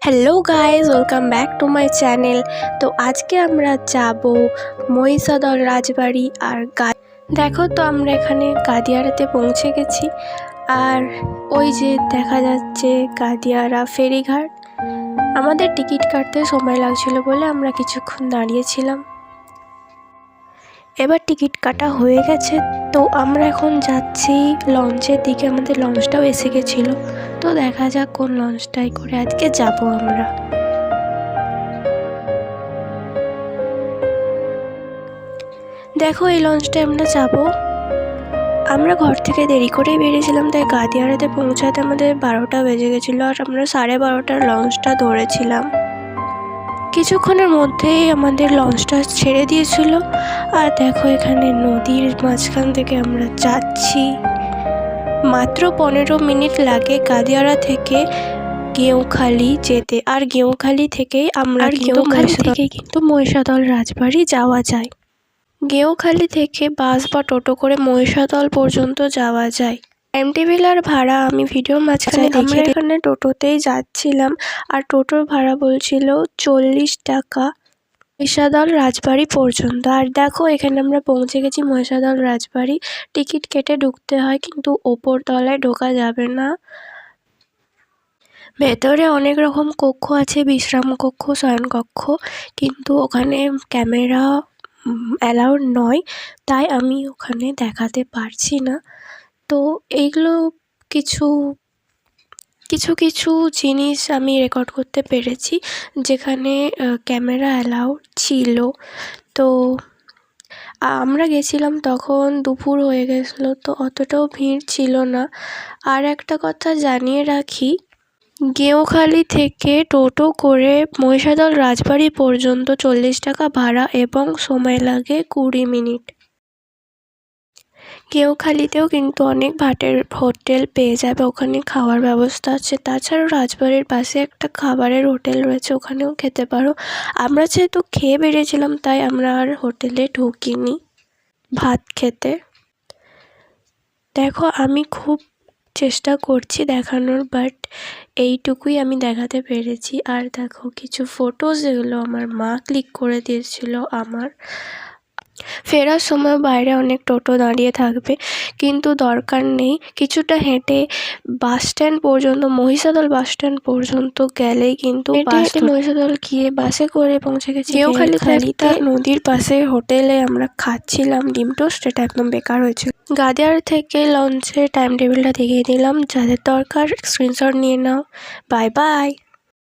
Hello guys, welcome back to my channel. তো আজকে আমরা যাব মহিষাদল রাজবাড়ি। আর দেখো তো আমরা এখানে গাদিয়ারাতে পৌঁছে গেছি। আর ওই যে দেখা যাচ্ছে গাদিয়ারা ফেরিঘাট। আমাদের টিকিট কাটতে সময় লাগছিল বলে আমরা কিছুক্ষণ দাঁড়িয়েছিলাম। এবার টিকিট কাটা হয়ে গেছে, তো আমরা এখন যাচ্ছি লঞ্চের দিকে। আমাদের লঞ্চটাও এসে গেছিলো, তো দেখা যাক কোন লঞ্চটাই করে আজকে যাব আমরা। দেখো এই লঞ্চটায় আমরা যাব। আমরা ঘর থেকে দেরি করেই বেরিয়েছিলাম, তাই গাদিয়ারাতে পৌঁছাতে আমাদের 12টা বেজে গেছিলো। আর আমরা 12:30টার লঞ্চটা ধরেছিলাম। কিছুক্ষণের মধ্যেই আমাদের লঞ্চটা ছেড়ে দিয়েছিল। আর দেখো এখানে নদীর মাঝখান থেকে আমরা যাচ্ছি। মাত্র 15 মিনিট লাগে গাদিয়ারা থেকে গেঁওখালি যেতে। আর গেঁওখালি থেকেই আমরা কিন্তু মহিষাদল রাজবাড়ি যাওয়া যায়। গেঁওখালি থেকে বাস বা টোটো করে মহিষাদল পর্যন্ত যাওয়া যায়। টাইম টেবিল আর ভাড়া আমি ভিডিওর মাঝখানে আমরা এখানে টোটোতেই যাচ্ছিলাম। আর টোটোর ভাড়া বলছিল 40 টাকা মহিষাদল রাজবাড়ি পর্যন্ত। আর দেখো এখানে আমরা পৌঁছে গেছি মহিষাদল রাজবাড়ি। টিকিট কেটে ঢুকতে হয়, কিন্তু ওপর তলায় ঢোকা যাবে না। ভেতরে অনেক রকম কক্ষ আছে, বিশ্রাম কক্ষ, শয়ন কক্ষ, কিন্তু ওখানে ক্যামেরা অ্যালাউড নয়, তাই আমি ওখানে দেখাতে পারছি না। তো এইগুলো কিছু কিছু জিনিস আমি রেকর্ড করতে পেরেছি যেখানে ক্যামেরা অ্যালাউড ছিল। তো আমরা গেছিলাম তখন দুপুর হয়ে গেছিলো, তো অতটাও ভিড় ছিল না। আর একটা কথা জানিয়ে রাখি, গেঁওখালি থেকে টোটো করে মহিষাদল রাজবাড়ি পর্যন্ত 40 টাকা ভাড়া এবং সময় লাগে 20 মিনিট। গেঁওখালিতেও কিন্তু অনেক ভাটের হোটেল পেয়ে যাবে, ওখানে খাওয়ার ব্যবস্থা আছে। তাছাড়াও রাজবাড়ির পাশে একটা খাবারের হোটেল রয়েছে, ওখানেও খেতে পারো। আমরা যেহেতু খেয়ে বেরিয়েছিলাম, তাই আমরা আর হোটেলে ঢুকিনি ভাত খেতে। দেখো আমি খুব চেষ্টা করছি দেখানোর, বাট এইটুকুই আমি দেখাতে পেরেছি। আর দেখো কিছু ফটোজ, যেগুলো আমার মা ক্লিক করে দিয়েছিল আমার। ফেরার সময় বাইরে অনেক টোটো দাঁড়িয়ে থাকবে, কিন্তু দরকার নেই। কিছুটা হেঁটে বাস স্ট্যান্ড পর্যন্ত, মহিষাদল বাস স্ট্যান্ড পর্যন্ত গেলেই কিন্তু মহিষাদল গিয়ে বাসে করে পৌঁছে গেছি গেঁওখালিতে। নদীর পাশে হোটেলে আমরা খাচ্ছিলাম ডিম টোস্ট, এটা একদম বেকার হয়েছিল। গাদিয়ার থেকে লঞ্চের টাইম টেবিলটা দেখিয়ে দিলাম, যাদের দরকার স্ক্রিনশট নিয়ে নাও। Bye bye.